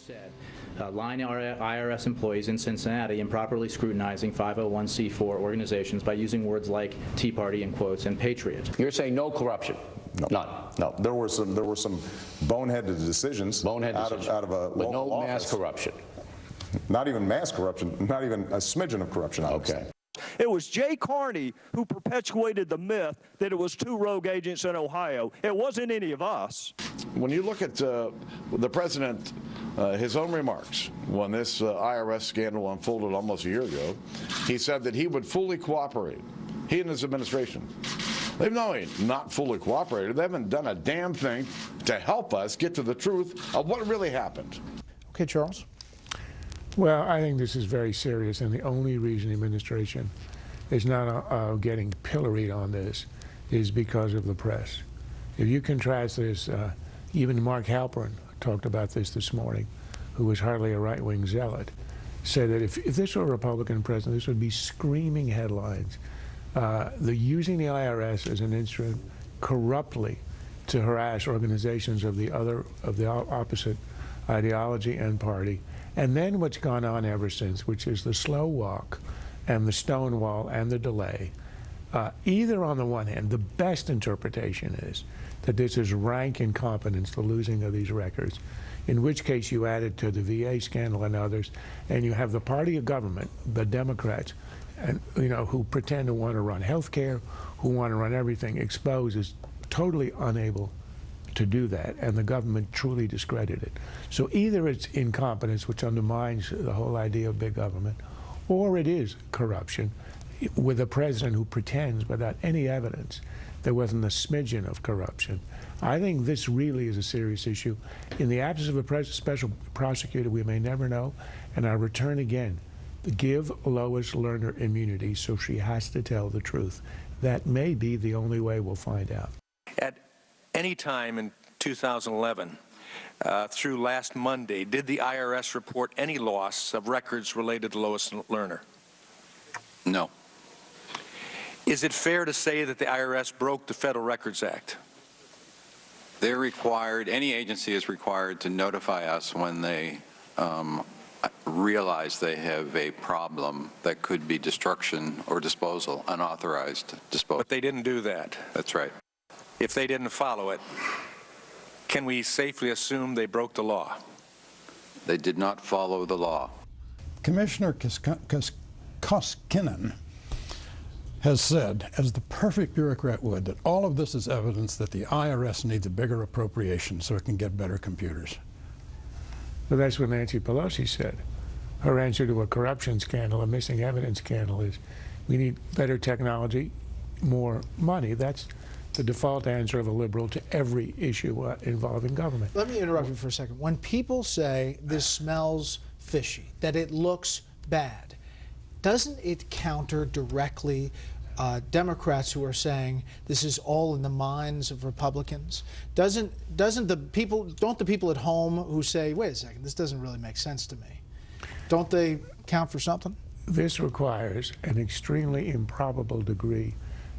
said, line IRS employees in Cincinnati improperly scrutinizing 501c4 organizations by using words like Tea Party in quotes and Patriot. You're saying no corruption? No. None. No. There were some boneheaded decisions. Out of a but no local mass office. corruption. Not even mass corruption. Not even a smidgen of corruption. Okay. It was Jay Carney who perpetuated the myth that it was 2 rogue agents in Ohio. It wasn't any of us. When you look at the president, his own remarks, when this IRS scandal unfolded almost a year ago, he said that he would fully cooperate, he and his administration. They've not only not fully cooperated, they haven't done a damn thing to help us get to the truth of what really happened. Okay, Charles. Well, I think this is very serious, and the only reason the administration is not getting pilloried on this is because of the press. If you contrast this, even Mark Halperin talked about this morning, who was hardly a right-wing zealot, said that if this were a Republican president, this would be screaming headlines. Using the IRS as an instrument corruptly to harass organizations of the opposite ideology and party. And then what's gone on ever since, which is the slow walk and the stonewall and the delay. Either on the one hand, the best interpretation is that this is rank incompetence, the losing of these records, in which case you add it to the VA scandal and others, and you have the party of government, the Democrats, and who pretend to want to run health care, who want to run everything, exposed as totally unable to do that, and the government truly discredited. So either it's incompetence, which undermines the whole idea of big government, or it is corruption with a president who pretends without any evidence there wasn't a smidgen of corruption. I think this really is a serious issue. In the absence of a special prosecutor, we may never know, and I return again, give Lois Lerner immunity so she has to tell the truth. That may be the only way we'll find out. At any time in 2011, through last Monday, did the IRS report any loss of records related to Lois Lerner? No. Is it fair to say that the IRS broke the Federal Records Act? They're required, any agency is required to notify us when they realize they have a problem that could be destruction or disposal, unauthorized disposal. But they didn't do that. That's right. If they didn't follow it, can we safely assume they broke the law? They did not follow the law. Commissioner Koskinen has said, as the perfect bureaucrat would, that all of this is evidence that the IRS needs a bigger appropriation so it can get better computers. But that's what Nancy Pelosi said. Her answer to a corruption scandal, a missing evidence scandal, is we need better technology, more money. That's the default answer of a liberal to every issue involving government. Let me interrupt you for a second. When people say this smells fishy, that it looks bad, doesn't it counter directly Democrats who are saying this is all in the minds of Republicans? Don't the people at home who say, wait a second, this doesn't really make sense to me, don't they count for something? This requires an extremely improbable degree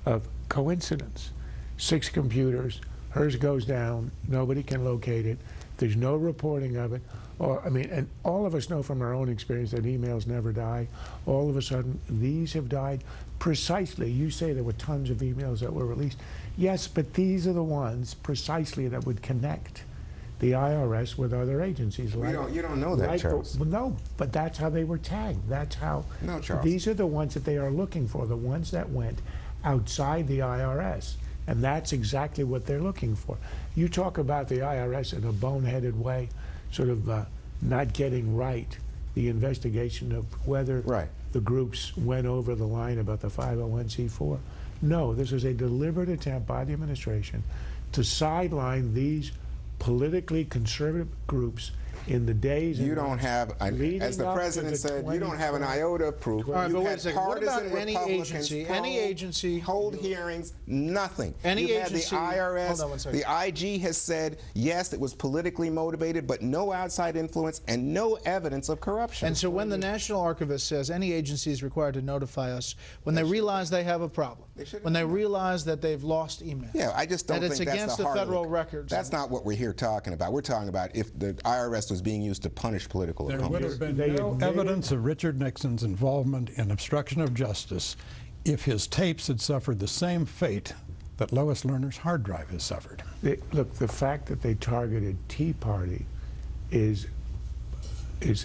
of coincidence. 6 computers, hers goes down, nobody can locate it, there's no reporting of it. And all of us know from our own experience that emails never die. All of a sudden, these have died precisely. You say there were tons of emails that were released. Yes, but these are the ones precisely that would connect the IRS with other agencies. You don't know that, Charles. Well, no, but that's how they were tagged. That's how. No, Charles. These are the ones that they are looking for, the ones that went outside the IRS. And that's exactly what they're looking for. You talk about the IRS in a boneheaded way, sort of not getting right the investigation of whether the groups went over the line about the 501c4. No, this is a deliberate attempt by the administration to sideline these politically conservative groups in the days you don't have, as the president said, you don't have an iota of proof. You had partisan Republicans any agency hold hearings, nothing. Any you agency, had the IRS, the IG has said, yes, it was politically motivated, but no outside influence and no evidence of corruption. And so when the National Archivist says any agency is required to notify us when they realize they have a problem, when they realize that they've lost emails, yeah, I just don't think that's that's against the the heart federal of it. records. That's not what we're here talking about. We're talking about if the IRS was being used to punish political There would opponents. have been no evidence of Richard Nixon's involvement in obstruction of justice if his tapes had suffered the same fate that Lois Lerner's hard drive has suffered. Look, the fact that they targeted Tea Party is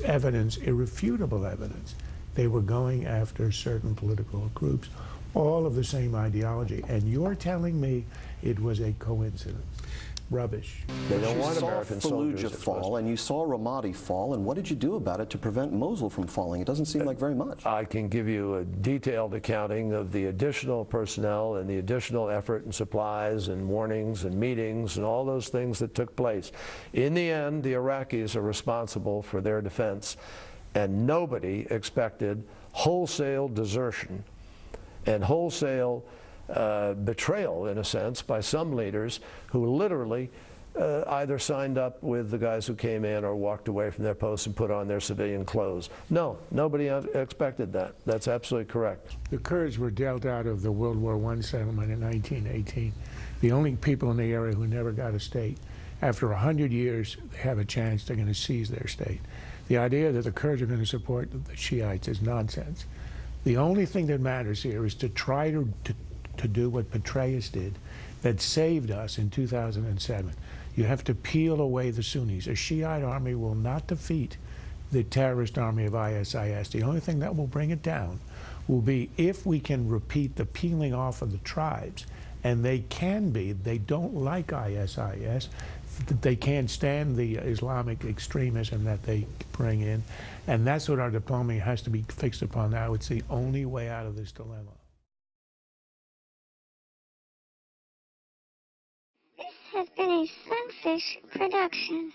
evidence, irrefutable evidence. They were going after certain political groups, all of the same ideology. And you're telling me it was a coincidence? Rubbish. They don't want American soldiers. You saw Fallujah fall, and you saw Ramadi fall, and what did you do about it to prevent Mosul from falling? It doesn't seem like very much. I can give you a detailed accounting of the additional personnel and the additional effort and supplies and warnings and meetings and all those things that took place. In the end, the Iraqis are responsible for their defense, and nobody expected wholesale desertion and wholesale betrayal, in a sense, by some leaders who literally either signed up with the guys who came in or walked away from their posts and put on their civilian clothes. No, nobody expected that. That's absolutely correct. The Kurds were dealt out of the World War I settlement in 1918. The only people in the area who never got a state. After 100 years, they have a chance, they're going to seize their state. The idea that the Kurds are going to support the Shiites is nonsense. The only thing that matters here is to try to do what Petraeus did that saved us in 2007. You have to peel away the Sunnis. A Shiite army will not defeat the terrorist army of ISIS. The only thing that will bring it down will be if we can repeat the peeling off of the tribes. And they don't like ISIS. They can't stand the Islamic extremism that they bring in. And that's what our diplomacy has to be fixed upon now. It's the only way out of this dilemma. This has been a Sunfish production.